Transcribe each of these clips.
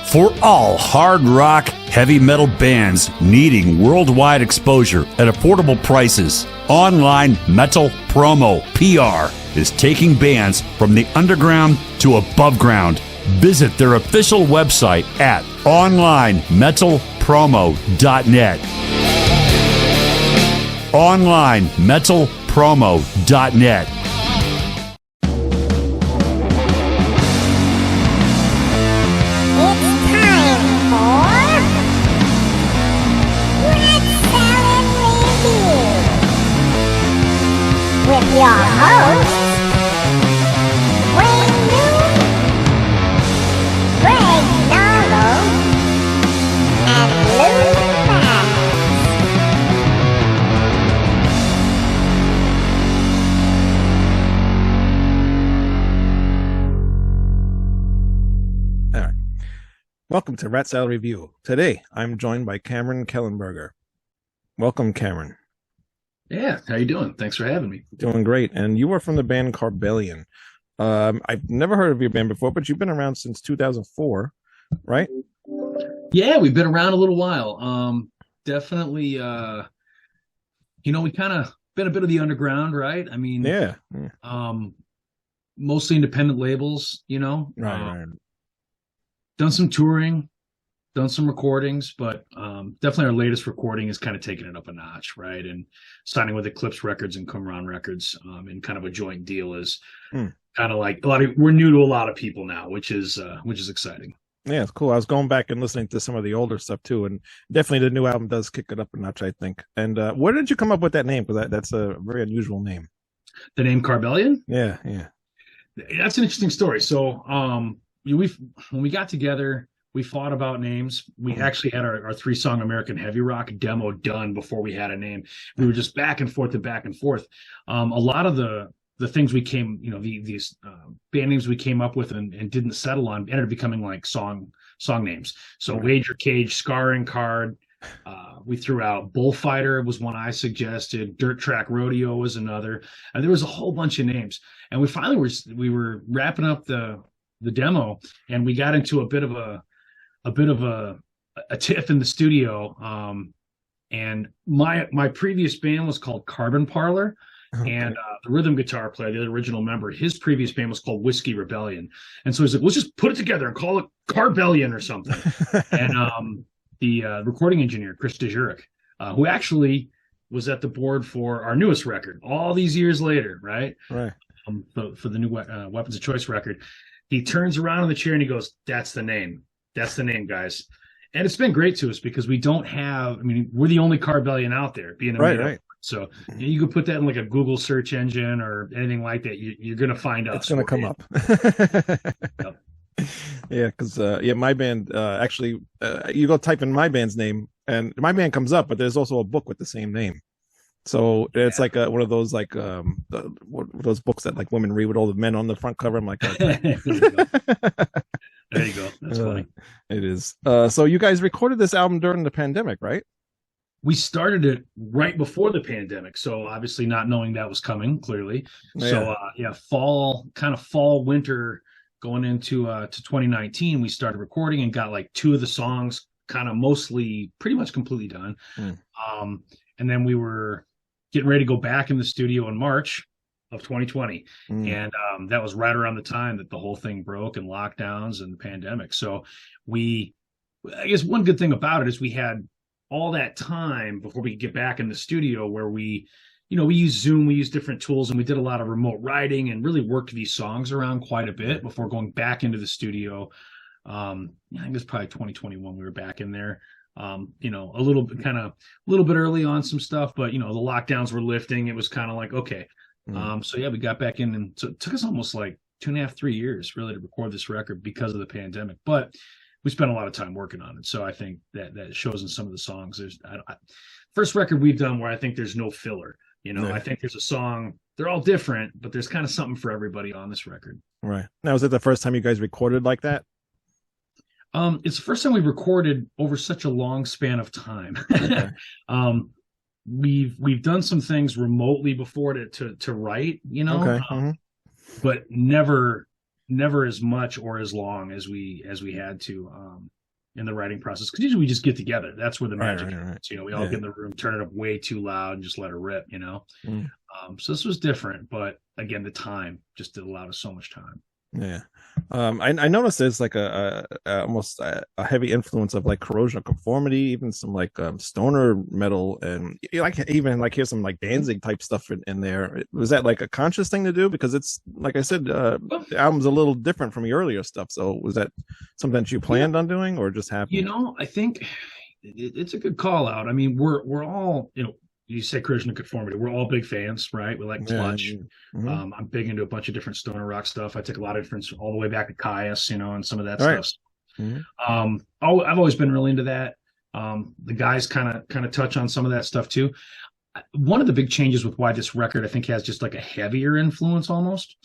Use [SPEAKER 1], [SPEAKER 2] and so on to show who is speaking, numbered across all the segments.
[SPEAKER 1] For all hard rock, heavy metal bands needing worldwide exposure at affordable prices, Online Metal Promo PR is taking bands from the underground to above ground. Visit their official website at onlinemetalpromo.net. onlinemetalpromo.net.
[SPEAKER 2] With your hosts, Wayne New, Greg Narlo, and Lou Maddox.
[SPEAKER 3] All right. Welcome to Rat Salad Review. Today, I'm joined by Cameron Kellenberger. Welcome, Cameron.
[SPEAKER 4] Yeah, how you doing? Thanks for having me.
[SPEAKER 3] Doing great. And you are from the band Carbellion. I've never heard of your band before, but you've been around since 2004, right?
[SPEAKER 4] Yeah, we've been around a little while. Definitely, we kind of been a bit of the underground, right? I mean,
[SPEAKER 3] Yeah.
[SPEAKER 4] Mostly independent labels,
[SPEAKER 3] Right.
[SPEAKER 4] Done some touring, done some recordings, but definitely our latest recording is kind of taking it up a notch, right? And signing with Eclipse Records and Qumran Records, and kind of a joint deal is kind of like we're new to a lot of people now, which is exciting.
[SPEAKER 3] Yeah, it's cool. I was going back and listening to some of the older stuff too, and definitely the new album does kick it up a notch, I think. And where did you come up with that name? Because that's a very unusual name.
[SPEAKER 4] The name Carbellion?
[SPEAKER 3] Yeah.
[SPEAKER 4] That's an interesting story. So when we got together, we fought about names. We actually had our 3-song American Heavy Rock demo done before we had a name. We were just back and forth. A lot of the things we came, these band names we came up with and didn't settle on ended up becoming like song names. So Wager Cage, Scarring Card, we threw out Bullfighter was one I suggested. Dirt Track Rodeo was another. And there was a whole bunch of names. And we finally we were wrapping up the demo, and we got into a bit of a tiff in the studio. And my previous band was called Carbon Parlor. Okay. And the rhythm guitar player, the original member, his previous band was called Whiskey Rebellion. And so he's like, let's just put it together and call it Carbellion or something. And the recording engineer, Chris DeJuric, who actually was at the board for our newest record all these years later, right?
[SPEAKER 3] Right.
[SPEAKER 4] For the new Weapons of Choice record, he turns around in the chair and he goes, that's the name. That's the name, guys. And it's been great to us because we're the only Carbellion out there being a right. So you could put that in like a Google search engine or anything like that. You're going to find us.
[SPEAKER 3] It's going to come up.
[SPEAKER 4] Yep.
[SPEAKER 3] Yeah, because my band actually, you go type in my band's name and my band comes up, but there's also a book with the same name. So it's like one of those those books that like women read with all the men on the front cover. I'm like, okay.
[SPEAKER 4] There you go. That's funny.
[SPEAKER 3] It is. So you guys recorded this album during the pandemic, right?
[SPEAKER 4] We started it right before the pandemic, so obviously not knowing that was coming, clearly. Yeah. So fall, winter, going into to 2019, we started recording and got like 2 of the songs kind of pretty much completely done. And then we were getting ready to go back in the studio in March of 2020. And that was right around the time that the whole thing broke and lockdowns and the pandemic. So I guess one good thing about it is we had all that time before we could get back in the studio where we use Zoom, we use different tools, and we did a lot of remote writing and really worked these songs around quite a bit before going back into the studio. I think it was probably 2021 we were back in there. A little bit early on some stuff, but the lockdowns were lifting. It was kind of like, okay. We got back in, and so it took us almost like 2.5, 3 years really to record this record because of the pandemic. But we spent a lot of time working on it. So I think that shows in some of the songs. There's first record we've done where I think there's no filler. Yeah. I think there's a song, they're all different, but there's kind of something for everybody on this record. Right.
[SPEAKER 3] Now, is it the first time you guys recorded like that?
[SPEAKER 4] It's the first time we recorded over such a long span of time. Okay. We've done some things remotely before to write, okay. But never as much or as long as we had to. in the writing process, because usually we just get together. That's where the magic
[SPEAKER 3] Right.
[SPEAKER 4] is. We all get in the room, turn it up way too loud, and just let it rip. So this was different, but again, the time just allowed us so much time.
[SPEAKER 3] Yeah. I noticed there's like a almost a heavy influence of like Corrosion of Conformity, even some like stoner metal, and even like here's some like Danzig type stuff in there. Was that like a conscious thing to do? Because it's like I said, the album's a little different from your earlier stuff. So was that something that you planned on doing, or just happened?
[SPEAKER 4] I think it's a good call out. I mean, we're all, you say Corrosion of Conformity, we're all big fans, right? We like Clutch. I'm big into a bunch of different stoner rock stuff. I take a lot of difference all the way back to Caius, and some of that stuff. I've always been really into that. The guys kind of touch on some of that stuff too. One of the big changes with why this record I think has just like a heavier influence almost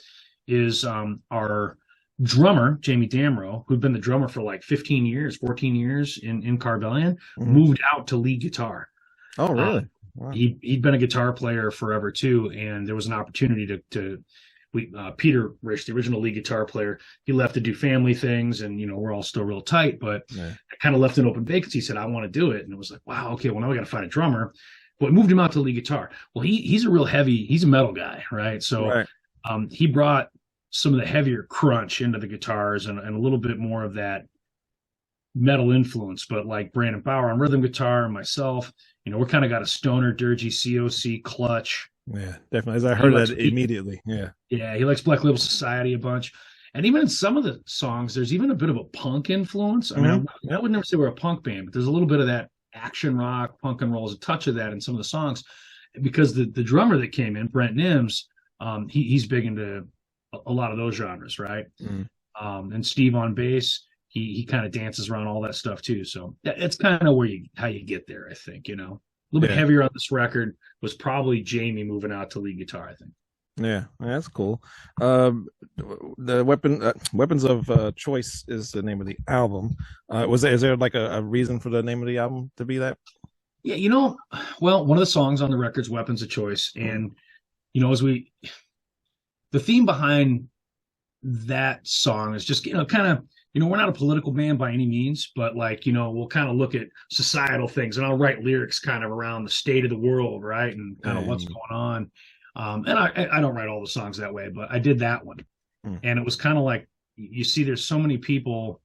[SPEAKER 4] is our drummer Jamie Damrow, who'd been the drummer for like 14 years in Carbellion, moved out to lead guitar.
[SPEAKER 3] Oh, really? Wow.
[SPEAKER 4] He'd been a guitar player forever too, and there was an opportunity Peter Rich, the original lead guitar player, he left to do family things, and we're all still real tight, but I kind of left an open vacancy. He said, I want to do it, and it was like, wow, okay, well now we got to find a drummer. But we moved him out to lead guitar. Well, he's a metal guy, right? So he brought some of the heavier crunch into the guitars and a little bit more of that metal influence, but like Brandon Bauer on rhythm guitar and myself, we're kind of got a stoner, dirgy COC Clutch.
[SPEAKER 3] Yeah, definitely. As I heard that immediately. Yeah,
[SPEAKER 4] he likes Black Label Society a bunch, and even in some of the songs, there's even a bit of a punk influence. I mean, I would never say we're a punk band, but there's a little bit of that action rock, punk and roll, a touch of that in some of the songs, because the drummer that came in, Brent Nims, he's big into a lot of those genres, right? And Steve on bass. He kind of dances around all that stuff too. So it's kind of how you get there, I think, a little bit heavier on this record was probably Jamie moving out to lead guitar, I think.
[SPEAKER 3] Yeah, that's cool. The Weapons of Choice is the name of the album. Is there like a reason for the name of the album to be that?
[SPEAKER 4] Yeah, well, one of the songs on the record's Weapons of Choice. And, the theme behind that song is just, kind of, we're not a political band by any means, but we'll kind of look at societal things, and I'll write lyrics kind of around the state of the world, right? And kind of what's going on. And I don't write all the songs that way, but I did that one. And it was kind of like, you see, there's so many people,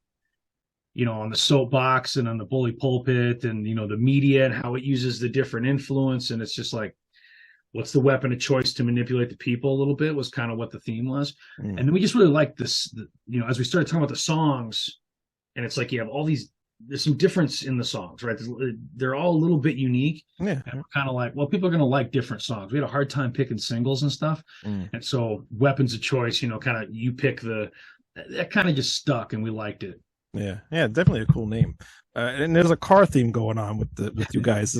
[SPEAKER 4] on the soapbox and on the bully pulpit and, the media and how it uses the different influence. And it's just like, what's the weapon of choice to manipulate the people a little bit was kind of what the theme was. And then we just really liked this, as we started talking about the songs, and it's like you have all these, there's some difference in the songs, right? They're all a little bit unique. Yeah. And we're kind of like, well, people are going to like different songs. We had a hard time picking singles and stuff. And so Weapons of Choice, kind of you pick that kind of just stuck, and we liked it.
[SPEAKER 3] Yeah, definitely a cool name. And there's a car theme going on with you guys.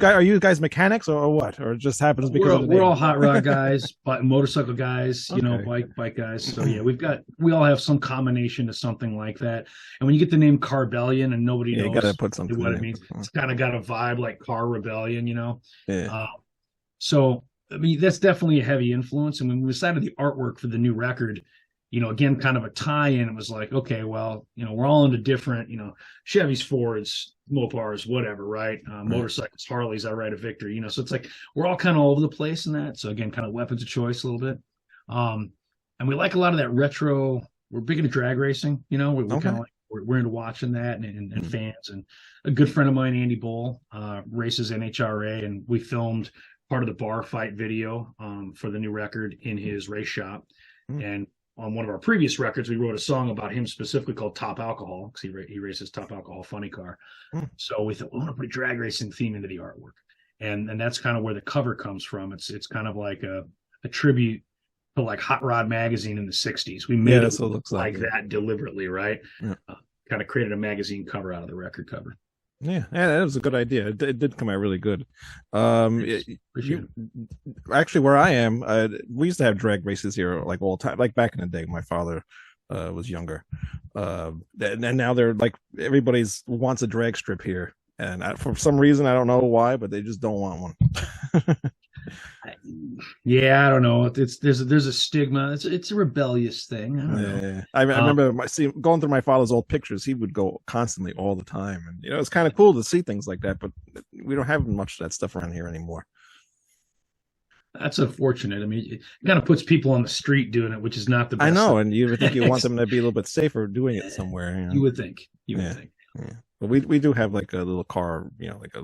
[SPEAKER 3] Are you guys mechanics or what? Or it just happens because of the name?
[SPEAKER 4] We're all hot rod guys, motorcycle guys, bike guys. So yeah, we all have some combination of something like that. And when you get the name Carbellion and nobody knows
[SPEAKER 3] you gotta put something
[SPEAKER 4] what it means, it's kind of got a vibe like Car Rebellion,
[SPEAKER 3] Yeah.
[SPEAKER 4] So I mean, that's definitely a heavy influence. And when we decided the artwork for the new record, again, kind of a tie-in. It was like, okay, well, we're all into different, Chevys, Fords, Mopars, whatever, right? Motorcycles, Harleys, I ride a Victor, so it's like, we're all kind of all over the place in that. So again, kind of Weapons of Choice a little bit. And we like a lot of that retro. We're big into drag racing, we're kind of like, we're into watching that and fans. And a good friend of mine, Andy Bull, races NHRA, and we filmed part of the bar fight video for the new record in his race shop. And on one of our previous records, we wrote a song about him specifically called Top Alcohol, because he races Top Alcohol Funny Car. So we thought, we want to put a drag racing theme into the artwork. And that's kind of where the cover comes from. It's kind of like a tribute to like Hot Rod magazine in the 60s. We made it look like that deliberately, right? Kind of created a magazine cover out of the record cover.
[SPEAKER 3] Yeah, that was a good idea. It did come out really good. Actually, where I am, we used to have drag races here like all the time, like back in the day. My father was younger, and now they're like everybody's wants a drag strip here, and for some reason I don't know why, but they just don't want one.
[SPEAKER 4] Yeah, I don't know. There's a stigma. It's a rebellious thing. I don't know.
[SPEAKER 3] Yeah. I remember going through my father's old pictures. He would go constantly all the time, and it's kind of cool to see things like that. But we don't have much of that stuff around here anymore.
[SPEAKER 4] That's unfortunate. I mean, it kind of puts people on the street doing it, which is not the best.
[SPEAKER 3] I know, and you would think you want them to be a little bit safer doing it somewhere.
[SPEAKER 4] You would think. You would think.
[SPEAKER 3] Yeah. But we do have like a little car, like a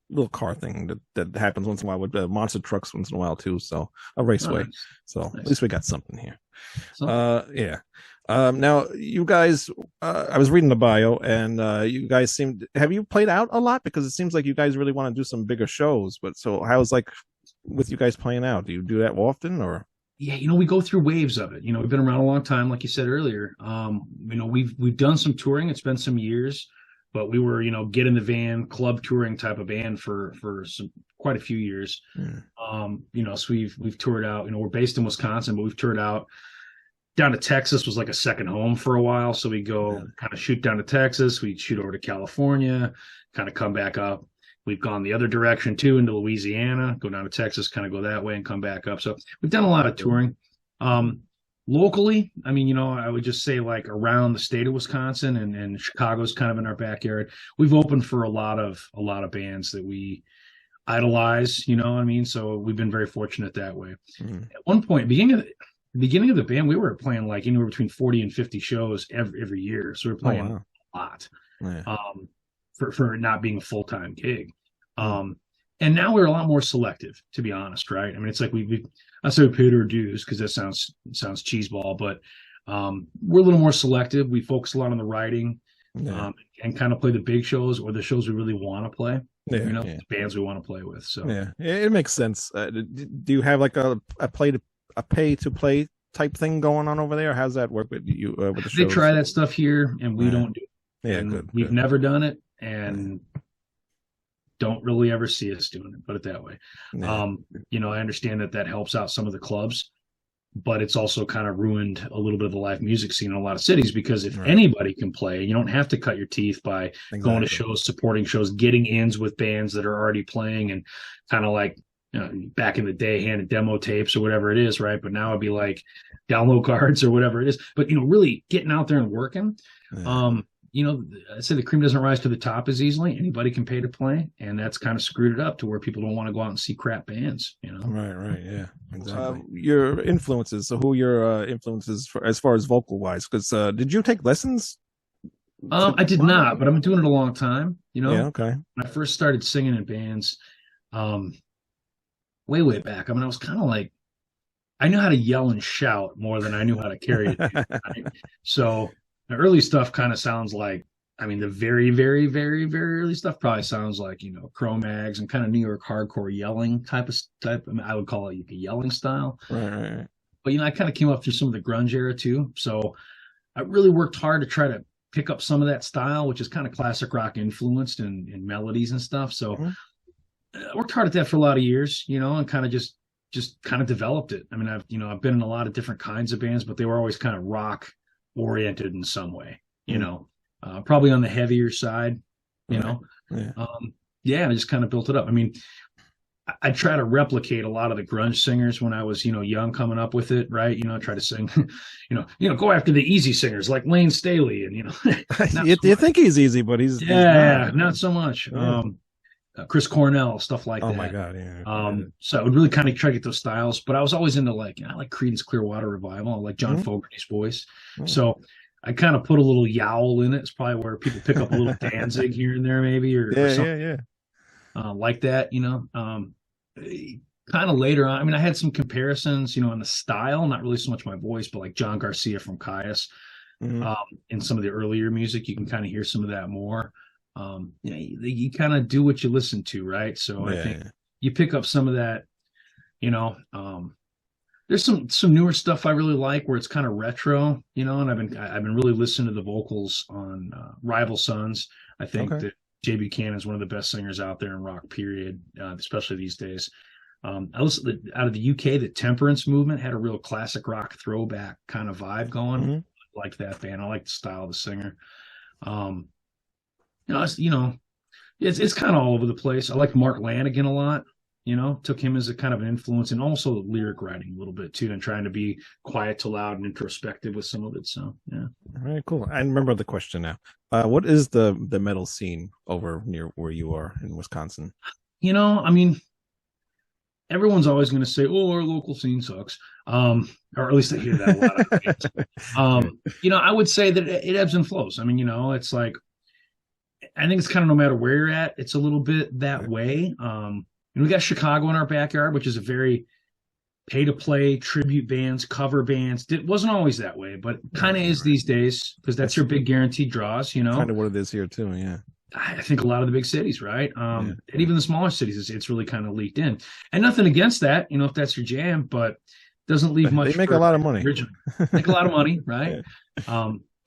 [SPEAKER 3] little car thing that happens once in a while with monster trucks once in a while too. So a raceway.
[SPEAKER 4] Nice.
[SPEAKER 3] So
[SPEAKER 4] Nice.
[SPEAKER 3] at least we got something here.
[SPEAKER 4] Yeah.
[SPEAKER 3] Now you guys, I was reading the bio, and you guys have you played out a lot? Because it seems like you guys really want to do some bigger shows. But so how's like with you guys playing out? Do you do that often, or?
[SPEAKER 4] Yeah, we go through waves of it. We've been around a long time, like you said earlier. We've done some touring. It's been some years, but we were, get in the van, club touring type of band for quite a few years. So we've toured out. We're based in Wisconsin, but we've toured out down to Texas. Was like a second home for a while. So we go kind of shoot down to Texas. We shoot over to California, kind of come back up. We've gone the other direction too, into Louisiana, go down to Texas, kind of go that way and come back up. So we've done a lot of touring. Locally, I mean, I would just say like around the state of Wisconsin and Chicago's kind of in our backyard. We've opened for a lot of bands that we idolize, you know what I mean? So we've been very fortunate that way. At one point, beginning of the band, we were playing like anywhere between 40 and 50 shows every year. So we're playing a lot. Yeah. For not being a full-time gig. And now we're a lot more selective, to be honest, right? I mean, it's like I say we paid our dues because that sounds cheeseball, but we're a little more selective. We focus a lot on the writing and kind of play the big shows or the shows we really want to play. The bands we want to play with. So
[SPEAKER 3] yeah, it makes sense. Do you have like a pay to play type thing going on over there? How's that work with you? With the shows?
[SPEAKER 4] They try that stuff here, and we don't do it.
[SPEAKER 3] Yeah, good.
[SPEAKER 4] We've never done it, and don't really ever see us doing it. Put it that way. I understand that helps out some of the clubs, but it's also kind of ruined a little bit of the live music scene in a lot of cities, because if anybody can play, you don't have to cut your teeth by going to shows, supporting shows, getting ins with bands that are already playing, and kind of like back in the day, handed demo tapes or whatever it is, right? But now it'd be like download cards or whatever it is. But really getting out there and working. I say the cream doesn't rise to the top as easily. Anybody can pay to play, and that's kind of screwed it up to where people don't want to go out and see crap bands.
[SPEAKER 3] Right, yeah, exactly. Your influences. So, who are your influences as far as vocal wise? Because did you take lessons?
[SPEAKER 4] I did not, but I've been doing it a long time.
[SPEAKER 3] Yeah, okay.
[SPEAKER 4] When I first started singing in bands, way back. I mean, I was kind of like, I knew how to yell and shout more than I knew how to carry it. Right? So the early stuff kind of sounds like, the very, very, very, very early stuff probably sounds like, Cro-Mags and kind of New York hardcore yelling type. I would call it like a yelling style.
[SPEAKER 3] Right.
[SPEAKER 4] But, I kind of came up through some of the grunge era too. So I really worked hard to try to pick up some of that style, which is kind of classic rock influenced and melodies and stuff. So I worked hard at that for a lot of years, and kind of just kind of developed it. I mean, I've been in a lot of different kinds of bands, but they were always kind of rock oriented in some way, probably on the heavier side, I just kind of built it up. I mean, I try to replicate a lot of the grunge singers when I was, young, coming up with it, right? Try to sing, go after the easy singers like Lane Staley, and
[SPEAKER 3] you think he's easy, but he's
[SPEAKER 4] not so much.
[SPEAKER 3] Yeah.
[SPEAKER 4] Chris Cornell, stuff like that.
[SPEAKER 3] Oh my God, yeah.
[SPEAKER 4] So I would really kind of try to get those styles, but I was always into I like Creedence Clearwater Revival. I like John Fogerty's voice. So I kind of put a little yowl in it. It's probably where people pick up a little Danzig here and there, maybe, or something like that, kind of later on. I had some comparisons, in the style, not really so much my voice, but like John Garcia from Caius. In some of the earlier music, you can kind of hear some of that more. You kind of do what you listen to, right? So I think you pick up some of that, there's some newer stuff I really like where it's kind of retro, and I've been really listening to the vocals on Rival Sons. I think that Jay Buchanan is one of the best singers out there in rock, period, especially these days. I listened out of the UK, the Temperance Movement had a real classic rock throwback kind of vibe going. I like that band. I like the style of the singer. It's kind of all over the place. I like Mark Lanigan a lot. took him as a kind of an influence, and also lyric writing a little bit too, and trying to be quiet to loud and introspective with some of it. So yeah.
[SPEAKER 3] Very cool. I remember the question now. What is the metal scene over near where you are in Wisconsin?
[SPEAKER 4] I mean, everyone's always going to say, "Oh, our local scene sucks," or at least I hear that a lot. I would say that it ebbs and flows. I mean, it's like, I think it's kind of no matter where you're at, it's a little bit that way. And we got Chicago in our backyard, which is a very pay-to-play tribute bands, cover bands. It wasn't always that way, but kind of is these days, because that's your big guaranteed draws.
[SPEAKER 3] Kind of what it is here too. Yeah.
[SPEAKER 4] I think a lot of the big cities, right? And even the smaller cities, it's really kind of leaked in. And nothing against that, if that's your jam, but doesn't leave much.
[SPEAKER 3] They make a lot of money.
[SPEAKER 4] Make a lot of money, right?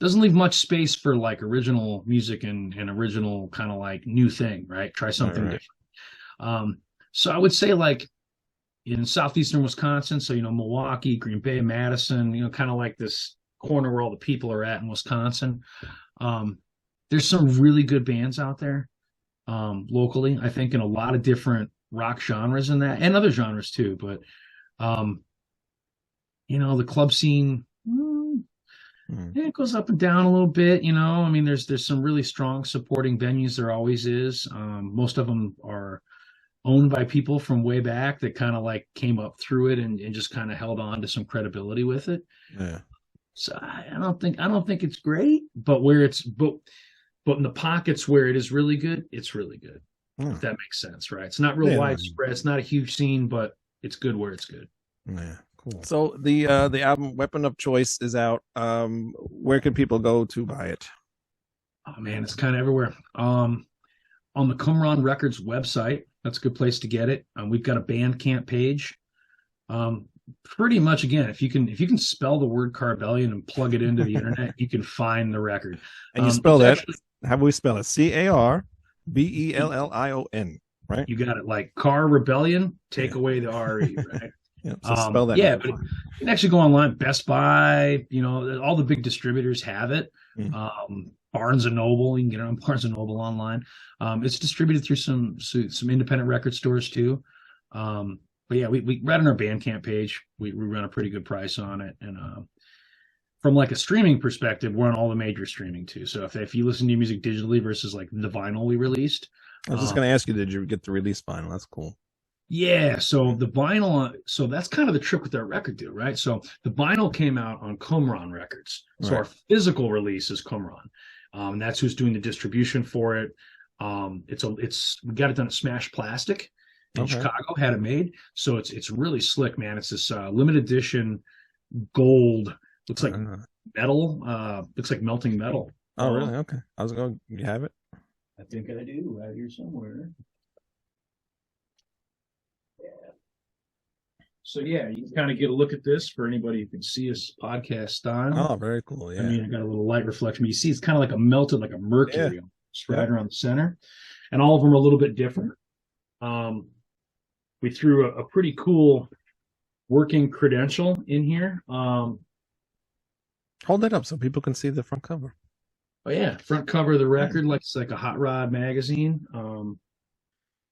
[SPEAKER 4] Doesn't leave much space for like original music and original kind of like new thing, right? Try something different. So I would say like in southeastern Wisconsin, so Milwaukee, Green Bay, Madison, kind of like this corner where all the people are at in Wisconsin. There's some really good bands out there locally, I think, in a lot of different rock genres in that, and other genres too. But, the club scene, it goes up and down a little bit. I mean, there's some really strong supporting venues. There always is. Most of them are owned by people from way back that kind of like came up through it and just kind of held on to some credibility with it. Yeah. So I don't think it's great, but but in the pockets where it is really good, it's really good. If that makes sense, right? It's not real widespread. It's not a huge scene, but it's good where it's good.
[SPEAKER 3] Yeah, cool. So the album Weapon of Choice is out. Where can people go to buy it?
[SPEAKER 4] Oh man, it's kind of everywhere. On the Qumran Records website, that's a good place to get it. We've got a Bandcamp page. Pretty much, again, if you can spell the word Carbellion and plug it into the internet, you can find the record.
[SPEAKER 3] And you spell that. How do we spell it? CARBELLION, right?
[SPEAKER 4] You got it. Like Car Rebellion, take away the RE, right?
[SPEAKER 3] So spell that.
[SPEAKER 4] Yeah, but you can actually go online. Best Buy, all the big distributors have it. Barnes and Noble, you can get it on Barnes and Noble online. It's distributed through some independent record stores too. But yeah, we right on our Bandcamp page, we run a pretty good price on it. And from like a streaming perspective, we're on all the major streaming too. So if you listen to music digitally versus like the vinyl we released.
[SPEAKER 3] I was just going to ask you, did you get the release vinyl? That's cool.
[SPEAKER 4] Yeah, so the vinyl, so that's kind of the trick with that record deal, right? So the vinyl came out on Qumran Records. So our physical release is Qumran. And that's who's doing the distribution for it. We got it done at Smash Plastic in Chicago, had it made. So it's really slick, man. It's this limited edition gold, looks like metal, looks like melting metal.
[SPEAKER 3] Oh, really? Okay. I was going, you have it?
[SPEAKER 4] I think I do, right here somewhere. Yeah. So yeah, you can kind of get a look at this for anybody who can see us podcast style.
[SPEAKER 3] Oh, very cool. Yeah.
[SPEAKER 4] I mean, I got a little light reflection. But you see, it's kind of like a melted, like a mercury, right around the center, and all of them are a little bit different. We threw a pretty cool working credential in here.
[SPEAKER 3] Hold that up so people can see the front cover.
[SPEAKER 4] Oh yeah, front cover of the record, like it's like a Hot Rod magazine.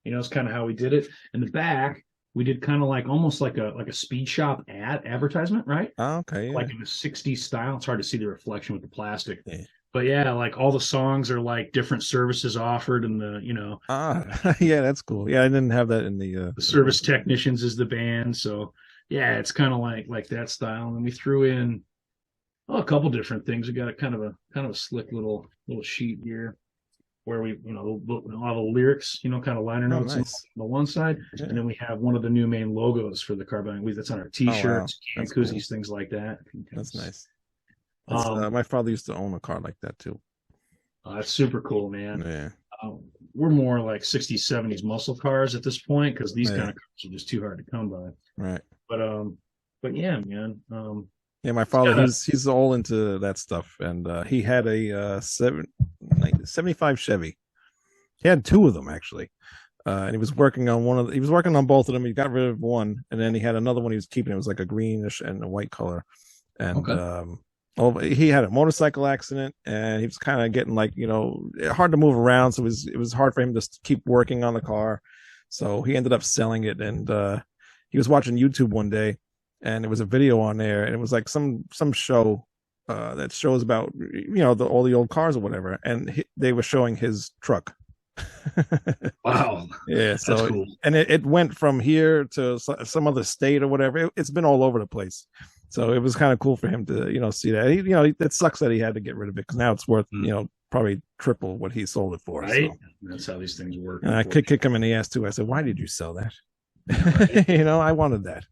[SPEAKER 4] It's kind of how we did it. In the back, we did kind of like almost like a speed shop advertisement, right?
[SPEAKER 3] Oh, okay. Yeah.
[SPEAKER 4] Like in the 60s style. It's hard to see the reflection with the plastic.
[SPEAKER 3] Yeah.
[SPEAKER 4] But yeah, like all the songs are like different services offered, and
[SPEAKER 3] yeah, that's cool. Yeah, I didn't have that in the
[SPEAKER 4] service technicians is the band. So yeah, it's kind of like that style. And we threw in a couple different things. We got a kind of a slick little sheet here where we, all the lyrics, kind of liner notes on the one side. Yeah. And then we have one of the new main logos for the Carbellion. That's on our t-shirts, can koozies, cool. Things like that.
[SPEAKER 3] That's nice. My father used to own a car like that too.
[SPEAKER 4] That's super cool, man.
[SPEAKER 3] Yeah.
[SPEAKER 4] We're more like 60s, 70s muscle cars at this point, because these kind of cars are just too hard to come by.
[SPEAKER 3] Right.
[SPEAKER 4] But yeah, man.
[SPEAKER 3] Yeah, my father, he's all into that stuff, and he had a 75 Chevy. He had two of them actually, and he was working on he was working on both of them. He got rid of one, and then he had another one he was keeping. It was like a greenish and a white color, and he had a motorcycle accident, and he was kind of getting hard to move around, so it was hard for him to keep working on the car. So he ended up selling it, and he was watching YouTube one day, and there was a video on there, and it was like some show that shows about all the old cars or whatever, and they were showing his truck.
[SPEAKER 4] Wow.
[SPEAKER 3] Yeah, so
[SPEAKER 4] that's cool.
[SPEAKER 3] And it went from here to some other state or whatever. It's been all over the place. So it was kind of cool for him to see that. It sucks that he had to get rid of it because now it's worth probably triple what he sold it for.
[SPEAKER 4] Right.
[SPEAKER 3] So.
[SPEAKER 4] That's how these things work.
[SPEAKER 3] And I could kick him in the ass too. I said, "Why did you sell that?"
[SPEAKER 4] Right.
[SPEAKER 3] I wanted that.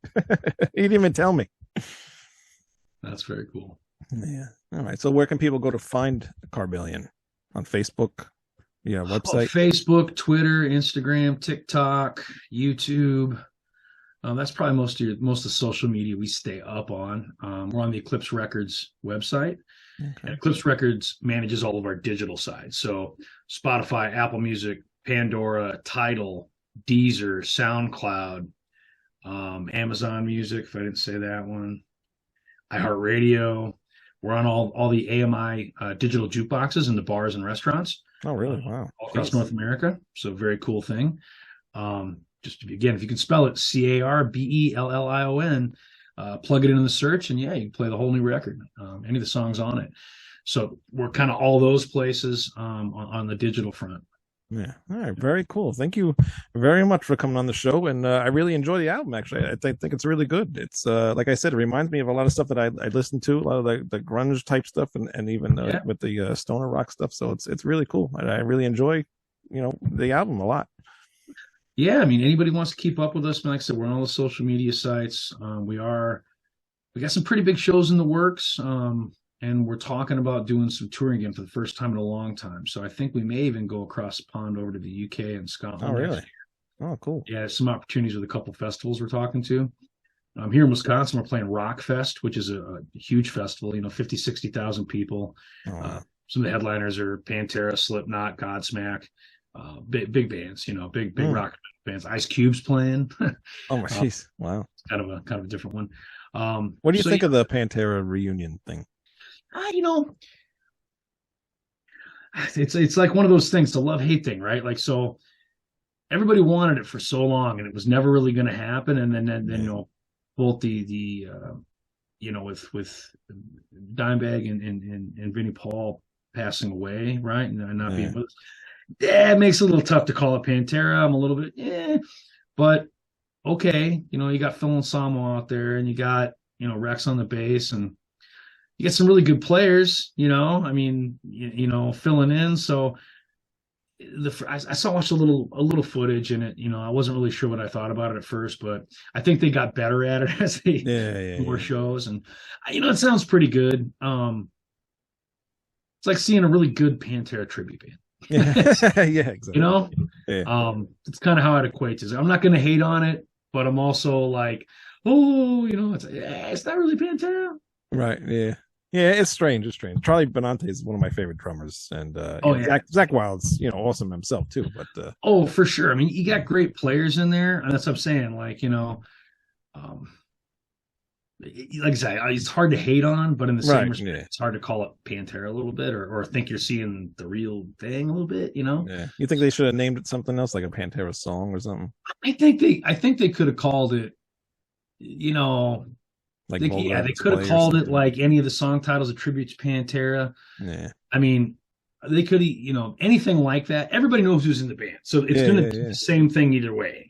[SPEAKER 3] He didn't even tell me.
[SPEAKER 4] That's very cool.
[SPEAKER 3] Yeah. All right. So where can people go to find Carbellion? On Facebook? Website?
[SPEAKER 4] Facebook, Twitter, Instagram, TikTok, YouTube. That's probably most of the social media we stay up on. We're on the Eclipse Records website. Okay. And Eclipse Records manages all of our digital sides. So Spotify, Apple Music, Pandora, Tidal, Deezer, SoundCloud, Amazon Music, if I didn't say that one, iHeartRadio. We're on all the AMI digital jukeboxes in the bars and restaurants.
[SPEAKER 3] Oh, really? Wow.
[SPEAKER 4] All across North America. So very cool thing. Just again, if you can spell it, Carbellion, plug it in the search, and you can play the whole new record, any of the songs on it. So we're kind of all those places on the digital front.
[SPEAKER 3] Yeah. All right. Very cool. Thank you very much for coming on the show. And I really enjoy the album, actually. I think it's really good. It's like I said, it reminds me of a lot of stuff that I listened to, a lot of the grunge type stuff, and even with the stoner rock stuff. So it's really cool. And I really enjoy, the album a lot.
[SPEAKER 4] Yeah. I mean, anybody wants to keep up with us, like I said, we're on all the social media sites. We got some pretty big shows in the works. And we're talking about doing some touring again for the first time in a long time. So I think we may even go across the pond over to the UK and Scotland.
[SPEAKER 3] Oh, really? Oh, cool.
[SPEAKER 4] Yeah, some opportunities with a couple festivals we're talking to. Here in Wisconsin, we're playing Rock Fest, which is a huge festival, 50, 60,000 people.
[SPEAKER 3] Oh.
[SPEAKER 4] Some of the headliners are Pantera, Slipknot, Godsmack, big bands, big rock bands. Ice Cube's playing.
[SPEAKER 3] Oh, my jeez. Wow.
[SPEAKER 4] Kind of a different one.
[SPEAKER 3] What do you think of the Pantera reunion thing?
[SPEAKER 4] It's like one of those things, the love-hate thing, right? Like, so everybody wanted it for so long, and it was never really going to happen. And then both the with Dimebag and Vinnie Paul passing away, right, and not being with us, it makes it a little tough to call it Pantera. I'm a little bit, but okay, you got Phil Anselmo out there, and you got Rex on the bass, and you get some really good players, filling in. So I watched a little footage in it. I wasn't really sure what I thought about it at first, but I think they got better at it as they more shows. And it sounds pretty good. It's like seeing a really good Pantera tribute band.
[SPEAKER 3] Yeah, yeah, exactly.
[SPEAKER 4] It's kind of how I'd equate it. I'm not going to hate on it, but I'm also like, it's not really Pantera.
[SPEAKER 3] Right. Yeah. Yeah, it's strange. Charlie Benante is one of my favorite drummers, and Zach Wild's awesome himself too. But
[SPEAKER 4] for sure. I mean, you got great players in there, and that's what I'm saying. Like like I said, it's hard to hate on, but in the same respect, it's hard to call it Pantera a little bit, or think you're seeing the real thing a little bit.
[SPEAKER 3] Yeah. You think they should have named it something else, like a Pantera song or something?
[SPEAKER 4] I think they could have called it,
[SPEAKER 3] Like
[SPEAKER 4] they could have called it like any of the song titles attribute to Pantera.
[SPEAKER 3] Yeah.
[SPEAKER 4] I mean, they could, anything like that. Everybody knows who's in the band. So it's going to do the same thing either way,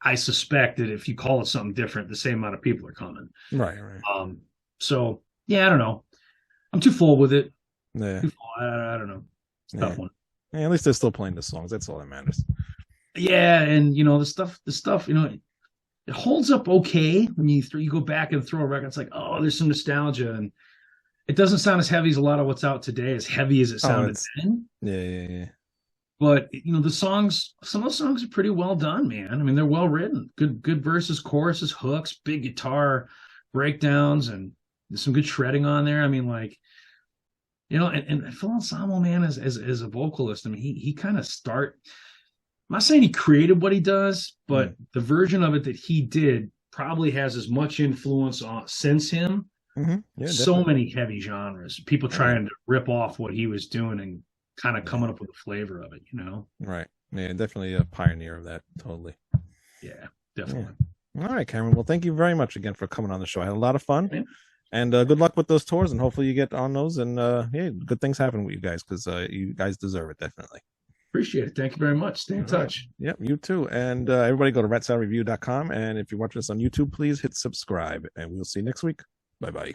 [SPEAKER 4] I suspect that if you call it something different, the same amount of people are coming.
[SPEAKER 3] Right.
[SPEAKER 4] So, I don't know. I'm too full with it.
[SPEAKER 3] Yeah.
[SPEAKER 4] I don't know. It's a tough one.
[SPEAKER 3] Yeah, at least they're still playing the songs. That's all that matters.
[SPEAKER 4] Yeah, and, the stuff, it holds up okay when you go back and throw a record. It's like, oh, there's some nostalgia, and it doesn't sound as heavy as a lot of what's out today, as heavy as it sounded then.
[SPEAKER 3] Yeah.
[SPEAKER 4] But the songs, some of those songs are pretty well done, man. I mean, they're well written, good verses, choruses, hooks, big guitar breakdowns, and there's some good shredding on there. I mean, like, and Phil Anselmo, man, as a vocalist, I mean, he kind of I'm not saying he created what he does, but the version of it that he did probably has as much influence since him.
[SPEAKER 3] Mm-hmm. Yeah,
[SPEAKER 4] so many heavy genres, people trying to rip off what he was doing and kind of coming up with a flavor of it,
[SPEAKER 3] Right. Yeah, definitely a pioneer of that. Totally.
[SPEAKER 4] Yeah, definitely.
[SPEAKER 3] Yeah. All right, Cameron. Well, thank you very much again for coming on the show. I had a lot of fun.
[SPEAKER 4] Yeah.
[SPEAKER 3] And good luck with those tours, and hopefully you get on those, and yeah, good things happen with you guys, because you guys deserve it, definitely.
[SPEAKER 4] Appreciate it. Thank you very much. Stay in touch.
[SPEAKER 3] Yep, you too. And everybody go to ratsaladreview.com, and if you're watching us on YouTube, please hit subscribe, and we'll see you next week. Bye-bye.